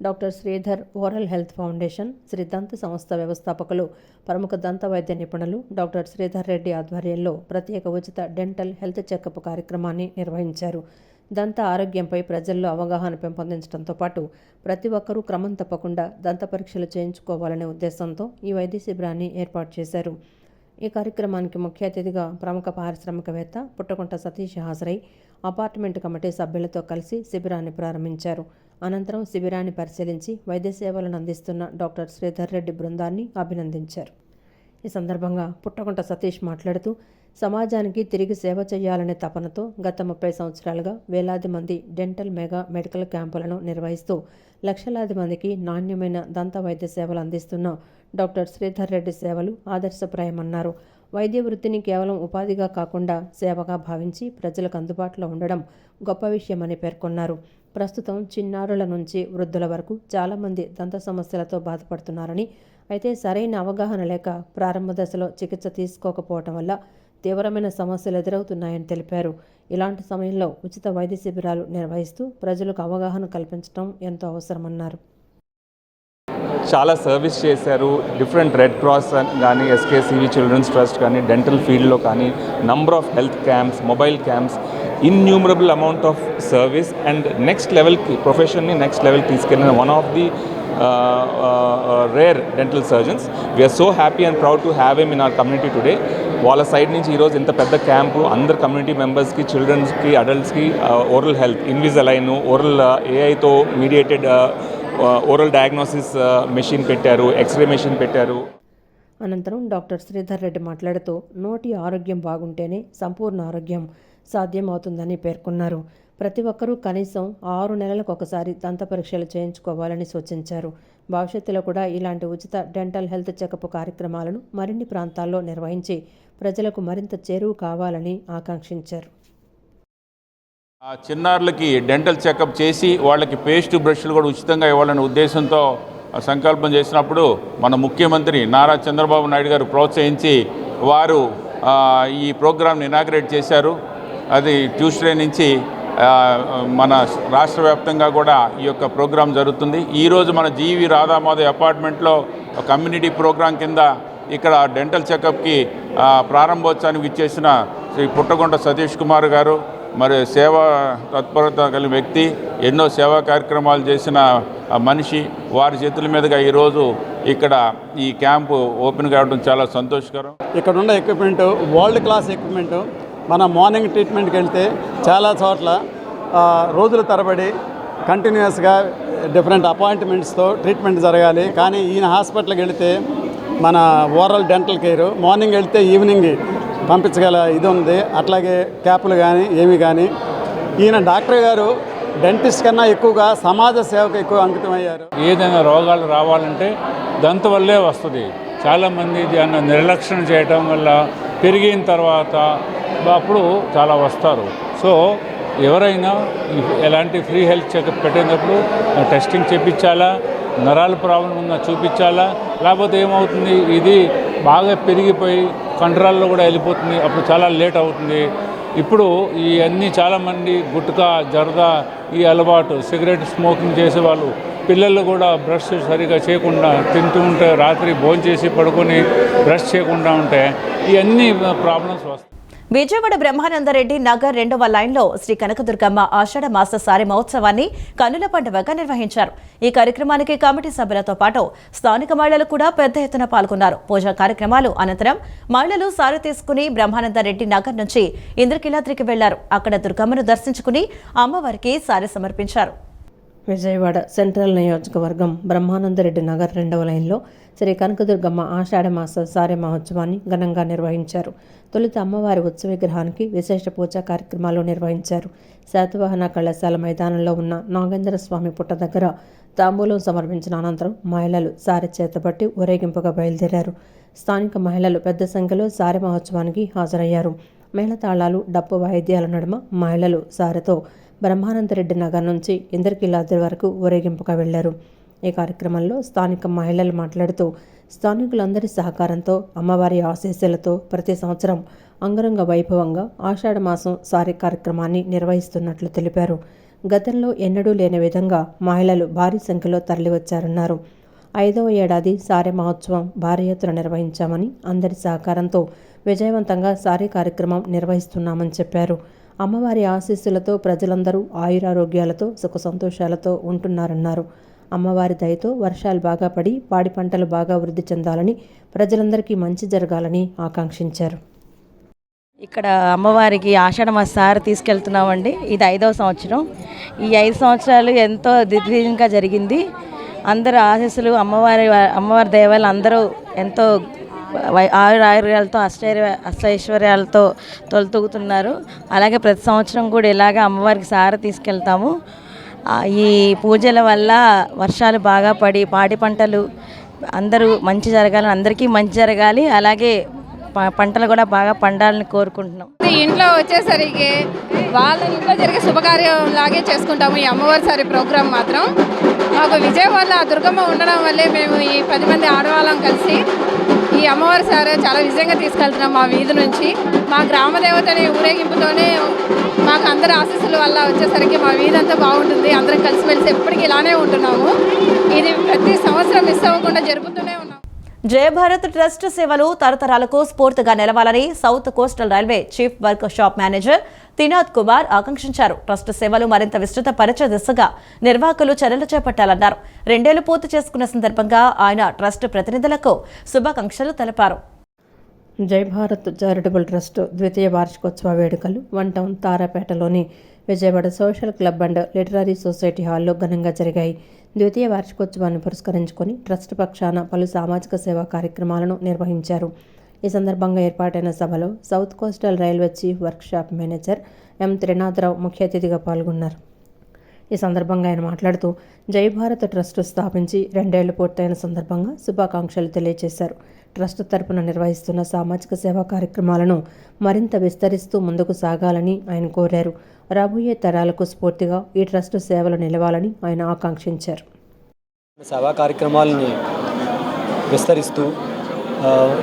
doctor Sridhar oral health foundation, Shri దంత సంస్థ వ్యవస్థాపకులు, ప్రముఖ దంత వైద్య నిపుణులు డాక్టర్ శ్రీధర్ రెడ్డి ఆధ్వర్యంలో ప్రత్యేక ఉచిత డెంటల్ హెల్త్ చెకప్ కార్యక్రమాన్ని నిర్వహించారు. దంత ఆరోగ్యంపై ప్రజల్లో అవగాహన పెంపొందించడంతో పాటు ప్రతి ఒక్కరూ క్రమం తప్పకుండా దంత పరీక్షలు చేయించుకోవాలనే ఉద్దేశంతో ఈ వైద్య శిబిరాన్ని ఏర్పాటు చేశారు. ఈ కార్యక్రమానికి ముఖ్య అతిథిగా ప్రముఖ పారిశ్రామికవేత్త పుట్టగుంట సతీష్ హాజరై అపార్ట్మెంట్ కమిటీ సభ్యులతో కలిసి శిబిరాన్ని ప్రారంభించారు. అనంతరం శిబిరాన్ని పరిశీలించి వైద్య సేవలను అందిస్తున్న డాక్టర్ శ్రీధర్ రెడ్డి బృందాన్ని అభినందించారు. ఈ సందర్భంగా పుట్టగుంట సతీష్ మాట్లాడుతూ సమాజానికి తిరిగి సేవ చేయాలనే తపనతో గత 30 సంవత్సరాలుగా వేలాది మంది డెంటల్ మెగా మెడికల్ క్యాంపులను నిర్వహిస్తూ లక్షలాది మందికి నాణ్యమైన దంత వైద్య సేవలు అందిస్తున్న డాక్టర్ శ్రీధర్ రెడ్డి సేవలు ఆదర్శప్రాయమన్నారు. వైద్య వృత్తిని కేవలం ఉపాధిగా కాకుండా సేవగా భావించి ప్రజలకు అందుబాటులో ఉండడం గొప్ప విషయమని పేర్కొన్నారు. ప్రస్తుతం చిన్నారుల నుంచి వృద్ధుల వరకు చాలామంది దంత సమస్యలతో బాధపడుతున్నారని, అయితే సరైన అవగాహన లేక ప్రారంభ దశలో చికిత్స తీసుకోకపోవటం వల్ల తీవ్రమైన సమస్యలు ఎదురవుతున్నాయని తెలిపారు. ఇలాంటి సమయంలో ఉచిత వైద్య శిబిరాలు నిర్వహిస్తూ ప్రజలకు అవగాహన కల్పించడం ఎంతో అవసరమన్నారు. చాలా సర్వీస్ చేశారు. డిఫరెంట్ రెడ్ క్రాస్ కానీ, ఎస్కేసివి చిల్డ్రన్స్ ట్రస్ట్ కానీ, డెంటల్ ఫీల్డ్లో కానీ number of health camps, mobile camps, innumerable amount of service and next లెవెల్కి ప్రొఫెషన్ని నెక్స్ట్ లెవెల్కి తీసుకెళ్ళిన one of the rare dental surgeons. We are so happy and proud to have him in our community today. వాళ్ళ side నుంచి ఈరోజు ఇంత పెద్ద camp అందరు community మెంబర్స్కి, చిల్డ్రన్స్కి, అడల్ట్స్కి ఓరల్ హెల్త్, ఇన్విజలైన్, ఓరల్ ఏఐతో మీడియేటెడ్ ఓరల్ డయాగ్నోసిస్ మెషిన్ పెట్టారు, ఎక్స్రే మెషిన్ పెట్టారు. అనంతరం డాక్టర్ శ్రీధర్ రెడ్డి మాట్లాడుతూ నోటి ఆరోగ్యం బాగుంటేనే సంపూర్ణ ఆరోగ్యం సాధ్యమవుతుందని పేర్కొన్నారు. ప్రతి ఒక్కరూ కనీసం 6 నెలలకు ఒకసారి దంత పరీక్షలు చేయించుకోవాలని సూచించారు. భవిష్యత్తులో కూడా ఇలాంటి ఉచిత డెంటల్ హెల్త్ చెకప్ కార్యక్రమాలను మరిన్ని ప్రాంతాల్లో నిర్వహించి ప్రజలకు మరింత చేరువ కావాలని ఆకాంక్షించారు. చిన్నారులకి డెంటల్ చెకప్ చేసి వాళ్ళకి పేస్ట్ బ్రష్లు కూడా ఉచితంగా ఇవ్వాలనే ఉద్దేశంతో సంకల్పం చేసినప్పుడు మన ముఖ్యమంత్రి నారా చంద్రబాబు నాయుడు గారు ప్రోత్సహించి వారు ఈ ప్రోగ్రామ్ని ఇనాగ్రేట్ చేశారు. అది ట్యూస్డే నుంచి మన రాష్ట్ర వ్యాప్తంగా కూడా ఈ యొక్క ప్రోగ్రాం జరుగుతుంది. ఈరోజు మన జీవి రాధామాధవ్ అపార్ట్మెంట్లో కమ్యూనిటీ ప్రోగ్రాం కింద ఇక్కడ డెంటల్ చెకప్కి ప్రారంభోత్సవానికి ఇచ్చేసిన శ్రీ పుట్టగొండ సతీష్ కుమార్ గారు, మరి సేవా తత్పరత కలిగిన వ్యక్తి, ఎన్నో సేవా కార్యక్రమాలు చేసిన మనిషి, వారి చేతుల మీదుగా ఈరోజు ఇక్కడ ఈ క్యాంపు ఓపెన్ కావడం చాలా సంతోషకరం. ఇక్కడ ఉన్న ఎక్విప్మెంట్ వరల్డ్ క్లాస్ ఎక్విప్మెంట్. మన మార్నింగ్ ట్రీట్మెంట్కి వెళ్తే చాలా చోట్ల రోజుల తరబడి కంటిన్యూస్గా డిఫరెంట్ అపాయింట్మెంట్స్తో ట్రీట్మెంట్ జరగాలి. కానీ ఈయన హాస్పిటల్కి వెళితే మన ఓరల్ డెంటల్ కేర్ మార్నింగ్ వెళ్తే ఈవినింగ్ పంపించగల ఇది ఉంది. అట్లాగే క్యాపులు కానీ ఏమి కానీ ఈయన డాక్టర్ గారు డెంటిస్ట్ కన్నా ఎక్కువగా సమాజ సేవకు ఎక్కువ అంకితమయ్యారు. ఏదైనా రోగాలు రావాలంటే దంత వల్లే వస్తుంది. చాలామంది దాన్ని నిర్లక్ష్యం చేయటం వల్ల పెరిగిన తర్వాత అప్పుడు చాలా వస్తారు. సో ఎవరైనా ఎలాంటి ఫ్రీ హెల్త్ చెకప్ పెట్టేటప్పుడు టెస్టింగ్ చేయించాలా, నరాల ప్రాబ్లం ఉందా చూపించాలా, లేకపోతే ఏమవుతుంది ఇది బాగా పెరిగిపోయి కంట్రోల్లో కూడా వెళ్ళిపోతుంది, అప్పుడు చాలా లేట్ అవుతుంది. ఇప్పుడు ఈ అన్నీ చాలామంది గుట్కా, జర్దా ఈ అలవాటు, సిగరెట్ స్మోకింగ్ చేసేవాళ్ళు, పిల్లలు కూడా బ్రష్ సరిగా చేయకుండా తింటూ ఉంటే, రాత్రి భోంచేసి పడుకొని బ్రష్ చేయకుండా ఉంటే ఇవన్నీ ప్రాబ్లమ్స్ వస్తాయి. విజయవాడ బ్రహ్మానందరెడ్డి నగర్ 2వ లైన్లో శ్రీ కనకదుర్గమ్మ ఆషాఢ మాస సారి మహోత్సవాన్ని కన్నుల పండుగగా నిర్వహించారు. ఈ కార్యక్రమానికి కమిటీ సభ్యులతో పాటు స్థానిక మహిళలు కూడా పెద్ద ఎత్తున పాల్గొన్నారు. పూజా కార్యక్రమాలు అనంతరం మహిళలు సారి తీసుకుని బ్రహ్మానందరెడ్డి నగర్ నుంచి ఇంద్రకీలాద్రికి వెళ్లారు. అక్కడ దుర్గమ్మను దర్శించుకుని అమ్మవారికి సారి సమర్పించారు. విజయవాడ సెంట్రల్ నియోజకవర్గం బ్రహ్మానందరెడ్డి నగర్ 2వ లైన్లో శ్రీ కనకదుర్గమ్మ ఆషాఢ మాస సారె మహోత్సవాన్ని ఘనంగా నిర్వహించారు. తొలుత అమ్మవారి ఉత్సవ విగ్రహానికి విశేష పూజా కార్యక్రమాలు నిర్వహించారు. శాతవాహన కళాశాల మైదానంలో ఉన్న నాగేంద్ర స్వామి పుట్ట దగ్గర తాంబూలం సమర్పించిన అనంతరం మహిళలు సారె చేతబట్టి ఊరేగింపుగా బయలుదేరారు. స్థానిక మహిళలు పెద్ద సంఖ్యలో సారె మహోత్సవానికి హాజరయ్యారు. మేళతాళాలు, డప్పు వాయిద్యాల నడుమ మహిళలు సారెతో బ్రహ్మానందరెడ్డి నగర్ నుంచి ఇంద్రకీలాద్రి వరకు ఊరేగింపుగా వెళ్లారు. ఈ కార్యక్రమంలో స్థానిక మహిళలు మాట్లాడుతూ స్థానికులందరి సహకారంతో అమ్మవారి ఆశీస్సులతో ప్రతి సంవత్సరం అంగరంగ వైభవంగా ఆషాఢ మాసం సారీ కార్యక్రమాన్ని నిర్వహిస్తున్నట్లు తెలిపారు. గతంలో ఎన్నడూ లేని విధంగా మహిళలు భారీ సంఖ్యలో తరలివచ్చారన్నారు. 5వ ఏడాది సారీ మహోత్సవం భారీ ఎత్తున నిర్వహించామని, అందరి సహకారంతో విజయవంతంగా సారీ కార్యక్రమం నిర్వహిస్తున్నామని చెప్పారు. అమ్మవారి ఆశీస్సులతో ప్రజలందరూ ఆయురారోగ్యాలతో సుఖ సంతోషాలతో ఉంటున్నారన్నారు. అమ్మవారి దయతో వర్షాలు బాగా పడి పాడి పంటలు బాగా వృద్ధి చెందాలని, ప్రజలందరికీ మంచి జరగాలని ఆకాంక్షించారు. ఇక్కడ అమ్మవారికి ఆషాఢ మాస సారి తీసుకెళ్తున్నామండి. ఇది 5వ సంవత్సరం. ఈ 5 సంవత్సరాలు ఎంతో దిగ్విజయంగా జరిగింది. అందరూ ఆశీస్సులు అమ్మవారి దయవల్ల అందరూ ఎంతో ఆయురారోగ్యాలతో అష్టైశ్వర్యాలతో తొలతూగుతున్నారు. అలాగే ప్రతి సంవత్సరం కూడా ఇలాగ అమ్మవారికి సారి తీసుకెళ్తాము. ఈ పూజల వల్ల వర్షాలు బాగా పడి పాడి పంటలు అందరూ మంచి జరగాలని, అందరికీ మంచి జరగాలి. అలాగే పంటలు కూడా బాగా పండాలని కోరుకుంటున్నాం. ఇంట్లో వచ్చేసరికి వాళ్ళ ఇంట్లో జరిగే శుభకార్యం లాగే చేసుకుంటాము. ఈ అమ్మవారి సారి ప్రోగ్రాం మాత్రం మాకు విజయవాడలో ఆ దుర్గమ్మ ఉండడం వల్లే మేము ఈ 10 మంది ఆడవాళ్ళం కలిసి ఈ అమ్మవారి సారి చాలా విజయంగా తీసుకెళ్తున్నాం. మా వీధి నుంచి మా గ్రామ దేవతని ఊరేగింపుతోనే మాకు అందరి ఆశీస్సుల వల్ల వచ్చేసరికి మా వీధి అంతా బాగుంటుంది. అందరం కలిసిమెలిసి ఎప్పటికీ ఇలానే ఉంటున్నాము. ఇది ప్రతి సంవత్సరం మిస్ అవ్వకుండా జరుపుతూనే ఉన్నాం. జయభారత్ ట్రస్ట్ సేవలు తరతరాలకు స్ఫూర్తిగా నిలవాలని South Coastal Railway chief workshop manager Tinath Kumar ఆకాంక్షించారు. ట్రస్ట్ సేవలు మరింత విస్తృత పరిచయ దిశగా నిర్వాహకులు చర్యలు చేపట్టాలన్నారు. 2 ఏళ్లు పూర్తి చేసుకున్న సందర్భంగా ఆయన ట్రస్ట్ ప్రతినిధులకు శుభాకాంక్షలు తెలిపారు. జయభారత్ చారిటబుల్ ట్రస్ట్ ద్వితీయ వార్షికోత్సవ వేడుకలు 1 టౌన్ తారాపేటలోని Vijayawada social club and literary society హాల్లో ఘనంగా జరిగాయి. ద్వితీయ వార్షికోత్సవాన్ని పురస్కరించుకొని ట్రస్ట్ పక్షాన పలు సామాజిక సేవా కార్యక్రమాలను నిర్వహించారు. ఈ సందర్భంగా ఏర్పాటైన సభలో south Coastal Railway chief workshop manager ఎం త్రినాథరావు ముఖ్య అతిథిగా పాల్గొన్నారు. ఈ సందర్భంగా ఆయన మాట్లాడుతూ జయభారత్ ట్రస్ట్ స్థాపించి 2 ఏళ్లు పూర్తయిన సందర్భంగా శుభాకాంక్షలు తెలియజేశారు. ట్రస్ట్ తరపున నిర్వహిస్తున్న సామాజిక సేవా కార్యక్రమాలను మరింత విస్తరిస్తూ ముందుకు సాగాలని ఆయన కోరారు. రాబోయే తరాలకు స్ఫూర్తిగా ఈ ట్రస్ట్ సేవలు నిలవాలని ఆయన ఆకాంక్షించారు. సేవా కార్యక్రమాలని విస్తరిస్తూ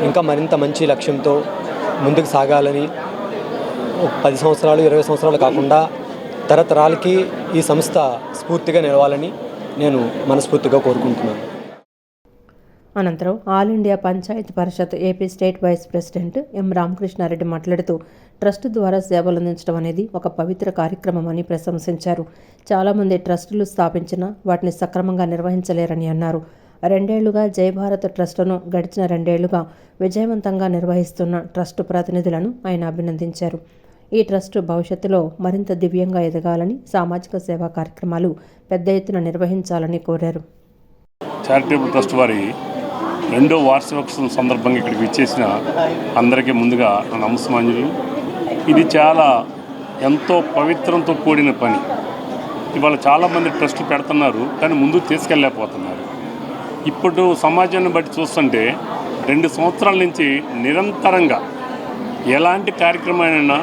ఇంకా మరింత మంచి లక్ష్యంతో ముందుకు సాగాలని 10 సంవత్సరాలు 20 సంవత్సరాలు కాకుండా తరతరాలకి ఈ సంస్థ స్ఫూర్తిగా నిలవాలని నేను మనస్ఫూర్తిగా కోరుకుంటున్నాను. అనంతరం All India Panchayat Parishad AP state vice president M Ramakrishna Reddy మాట్లాడుతూ ట్రస్ట్ ద్వారా సేవలు అందించడం అనేది ఒక పవిత్ర కార్యక్రమం అని ప్రశంసించారు. చాలామంది ట్రస్టులు స్థాపించినా వాటిని సక్రమంగా నిర్వహించలేరని అన్నారు. 2 ఏళ్లుగా జయభారత్ ట్రస్టును గడిచిన 2 ఏళ్లుగా విజయవంతంగా నిర్వహిస్తున్న ట్రస్టు ప్రతినిధులను ఆయన అభినందించారు. ఈ ట్రస్టు భవిష్యత్తులో మరింత దివ్యంగా ఎదగాలని, సామాజిక సేవా కార్యక్రమాలు పెద్ద ఎత్తున నిర్వహించాలని కోరారు. చారిటబుల్ ట్రస్ట్ వారి 2వ వార్షికోత్సవం సందర్భంగా ఇక్కడికి విచ్చేసిన అందరికీ ముందుగా నమస్మాంజులు. ఇది చాలా ఎంతో పవిత్రంతో కూడిన పని. ఇవాళ చాలామంది ట్రస్ట్ పెడుతున్నారు, కానీ ముందుకు తీసుకెళ్ళలేకపోతున్నారు. ఇప్పుడు సమాజాన్ని బట్టి చూస్తుంటే 2 సంవత్సరాల నుంచి నిరంతరంగా ఎలాంటి కార్యక్రమాలైనా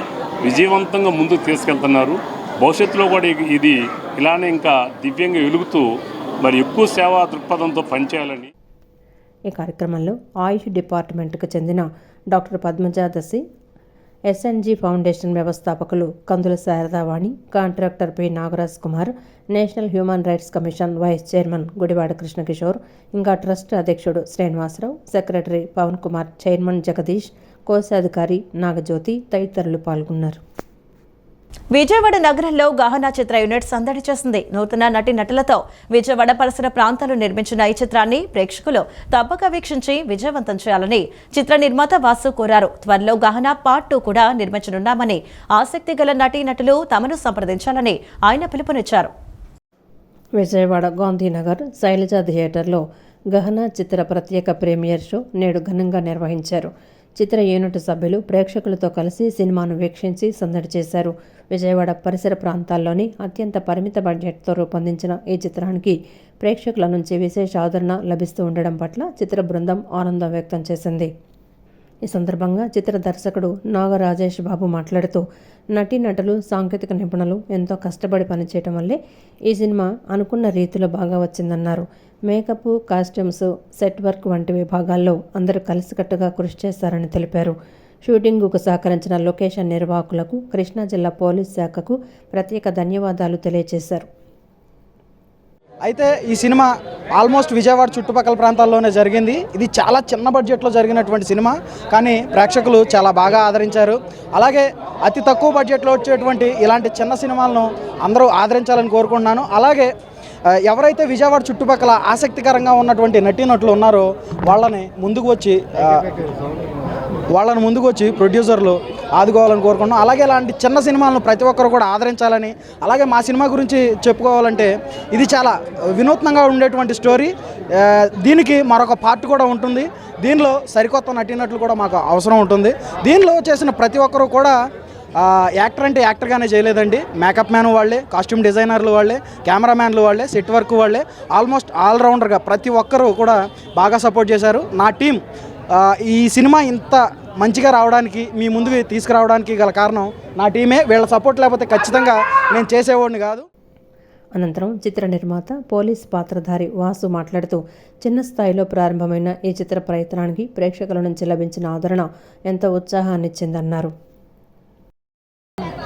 విజయవంతంగా ముందుకు తీసుకెళ్తున్నారు. భవిష్యత్తులో కూడా ఇది ఇలానే ఇంకా దివ్యంగా వెలుగుతూ మరి ఎక్కువ సేవా దృక్పథంతో పనిచేయాలని. ఈ కార్యక్రమంలో ఆయుష్ డిపార్ట్మెంట్కు చెందిన డాక్టర్ పద్మజాదశి, ఎస్ఎన్జి ఫౌండేషన్ వ్యవస్థాపకులు Kandula Saradavani, contractor P Nagaraj Kumar, National Human Rights Commission vice chairman Gudivada Krishnakishore, ఇంకా ట్రస్ట్ అధ్యక్షుడు శ్రీనివాసరావు, సెక్రటరీ పవన్ కుమార్, చైర్మన్ జగదీష్, కోశాధికారి నాగజ్యోతి తదితరులు పాల్గొన్నారు. విజయవాడ నగరంలో గహనా చిత్ర యూనిట్ సందడి చేసింది. నూతన నటీనటులతో విజయవాడ పరిసర ప్రాంతాలు నిర్మించిన ఈ చిత్రాన్ని ప్రేక్షకులు తప్పక వీక్షించి విజయవంతం చేయాలని చిత్ర నిర్మాత వాసు కోరారు. త్వరలో గహనా పార్ట్ 2 కూడా నిర్మించనున్నామని, ఆసక్తి గల నటీనటులు తమను సంప్రదించాలని ఆయన పిలుపునిచ్చారు. విజయవాడ గాంధీనగర్ శైలజ థియేటర్లో గహనా చిత్ర ప్రత్యేక ప్రీమియర్ షో నేడు ఘనంగా నిర్వహించారు. చిత్ర యూనిట్ సభ్యులు ప్రేక్షకులతో కలిసి సినిమాను వీక్షించి సందడి చేశారు. విజయవాడ పరిసర ప్రాంతాల్లోని అత్యంత పరిమిత బడ్జెట్తో రూపొందించిన ఈ చిత్రానికి ప్రేక్షకుల నుంచి విశేష ఆదరణ లభిస్తూ ఉండడం పట్ల చిత్ర బృందం ఆనందం వ్యక్తం చేసింది. ఈ సందర్భంగా చిత్ర దర్శకుడు నాగ రాజేష్ బాబు మాట్లాడుతూ నటీనటులు, సాంకేతిక నిపుణులు ఎంతో కష్టపడి పనిచేయటం వల్లే ఈ సినిమా అనుకున్న రీతిలో బాగా వచ్చిందన్నారు. మేకప్, కాస్ట్యూమ్స్, సెట్ వర్క్ వంటి విభాగాల్లో అందరూ కలిసికట్టుగా కృషి చేశారని తెలిపారు. షూటింగుకు సహకరించిన లొకేషన్ నిర్వాహకులకు, కృష్ణా జిల్లా పోలీస్ శాఖకు ప్రత్యేక ధన్యవాదాలు తెలియజేశారు. అయితే ఈ సినిమా ఆల్మోస్ట్ విజయవాడ చుట్టుపక్కల ప్రాంతాల్లోనే జరిగింది. ఇది చాలా చిన్న బడ్జెట్లో జరిగినటువంటి సినిమా, కానీ ప్రేక్షకులు చాలా బాగా ఆదరించారు. అలాగే అతి తక్కువ బడ్జెట్లో వచ్చేటువంటి ఇలాంటి చిన్న సినిమాలను అందరూ ఆదరించాలని కోరుకుంటున్నాను. అలాగే ఎవరైతే విజయవాడ చుట్టుపక్కల ఆసక్తికరంగా ఉన్నటువంటి నటీనటులు ఉన్నారో వాళ్ళని ముందుకు వచ్చి ప్రొడ్యూసర్లు ఆదుకోవాలని కోరుకుంటున్నాం. అలాగే ఇలాంటి చిన్న సినిమాలను ప్రతి ఒక్కరు కూడా ఆదరించాలని, అలాగే మా సినిమా గురించి చెప్పుకోవాలంటే ఇది చాలా వినూత్నంగా ఉండేటువంటి స్టోరీ. దీనికి మరొక పార్ట్ కూడా ఉంటుంది. దీనిలో సరికొత్త నటీనటులు కూడా మాకు అవసరం ఉంటుంది. దీనిలో చేసిన ప్రతి ఒక్కరు కూడా యాక్టర్ అంటే యాక్టర్గానే చేయలేదండి. మేకప్ మ్యాన్ వాళ్ళే, కాస్ట్యూమ్ డిజైనర్లు వాళ్ళే, కెమెరామ్యాన్లు వాళ్ళే, సెట్ వర్క్ వాళ్ళే, ఆల్మోస్ట్ ఆల్రౌండర్గా ప్రతి ఒక్కరూ కూడా బాగా సపోర్ట్ చేశారు. నా టీం ఈ సినిమా ఇంత మంచిగా రావడానికి మీ ముందుకు తీసుకురావడానికి గల కారణం నా టీమే. వీళ్ళ సపోర్ట్ లేకపోతే ఖచ్చితంగా నేను చేసేవాడిని కాదు. అనంతరం చిత్ర నిర్మాత పోలీస్ పాత్రధారి వాసు మాట్లాడుతూ చిన్న స్థాయిలో ప్రారంభమైన ఈ చిత్ర ప్రయత్నానికి ప్రేక్షకుల నుంచి లభించిన ఆదరణ ఎంతో ఉత్సాహాన్నిచ్చిందన్నారు.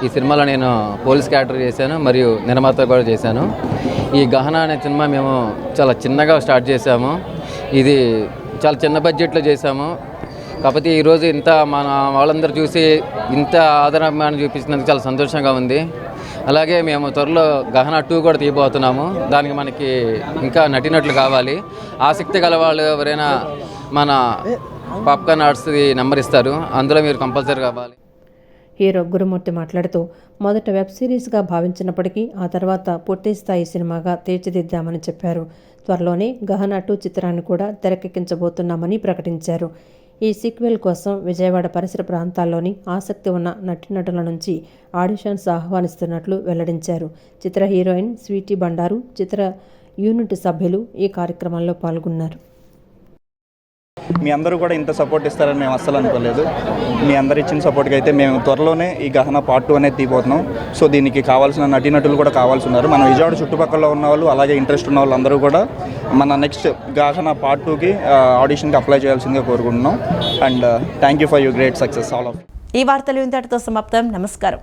ఈ సినిమాలో నేను పోలీస్ క్యారెక్టర్ చేశాను మరియు నిర్మాత కూడా చేశాను. ఈ గహన అనే సినిమా మేము చాలా చిన్నగా స్టార్ట్ చేశాము. ఇది చాలా చిన్న బడ్జెట్లో చేశాము. కాకపోతే ఈరోజు ఇంత మన వాళ్ళందరూ చూసి ఇంత ఆదరణ చూపించినందుకు చాలా సంతోషంగా ఉంది. అలాగే మేము త్వరలో గహన 2 కూడా తీయబోతున్నాము. దానికి మనకి ఇంకా నటినట్లు కావాలి. ఆసక్తి గల వాళ్ళు ఎవరైనా మన పాప్కార్న్ ఆర్ట్స్ది నెంబర్ ఇస్తారు, అందులో మీరు కంపల్సరీ కావాలి. హీరో గురుమూర్తి మాట్లాడుతూ మొదట వెబ్ సిరీస్గా భావించినప్పటికీ ఆ తర్వాత పూర్తి స్థాయి సినిమాగా తీర్చిదిద్దామని చెప్పారు. త్వరలోనే గహన 2 చిత్రాన్ని కూడా తెరకెక్కించబోతున్నామని ప్రకటించారు. ఈ సీక్వెల్ కోసం విజయవాడ పరిసర ప్రాంతాల్లోని ఆసక్తి ఉన్న నటీనటుల నుంచి ఆడిషన్స్ ఆహ్వానిస్తున్నట్లు వెల్లడించారు. చిత్ర హీరోయిన్ స్వీటీ బండారు, చిత్ర యూనిట్ సభ్యులు ఈ కార్యక్రమంలో పాల్గొన్నారు. మీ అందరూ కూడా ఇంత సపోర్ట్ ఇస్తారని మేము అస్సలు అనుకోలేదు. మీ అందరు ఇచ్చిన సపోర్ట్కి అయితే మేము త్వరలోనే ఈ గహన పార్ట్ 2 అనేది తీయబోతున్నాం. సో దీనికి కావాల్సిన నటీనటులు కూడా కావాల్సి ఉన్నారు. మన విజయవాడ చుట్టుపక్కల ఉన్న వాళ్ళు, అలాగే ఇంట్రెస్ట్ ఉన్న వాళ్ళు అందరూ కూడా మన నెక్స్ట్ గహన పార్ట్ 2కి ఆడిషన్కి అప్లై చేయాల్సిందిగా కోరుకుంటున్నాం. And thank you for your great success all of. ఈ వార్తలు ఇంతటితో సమాప్తం. నమస్కారం.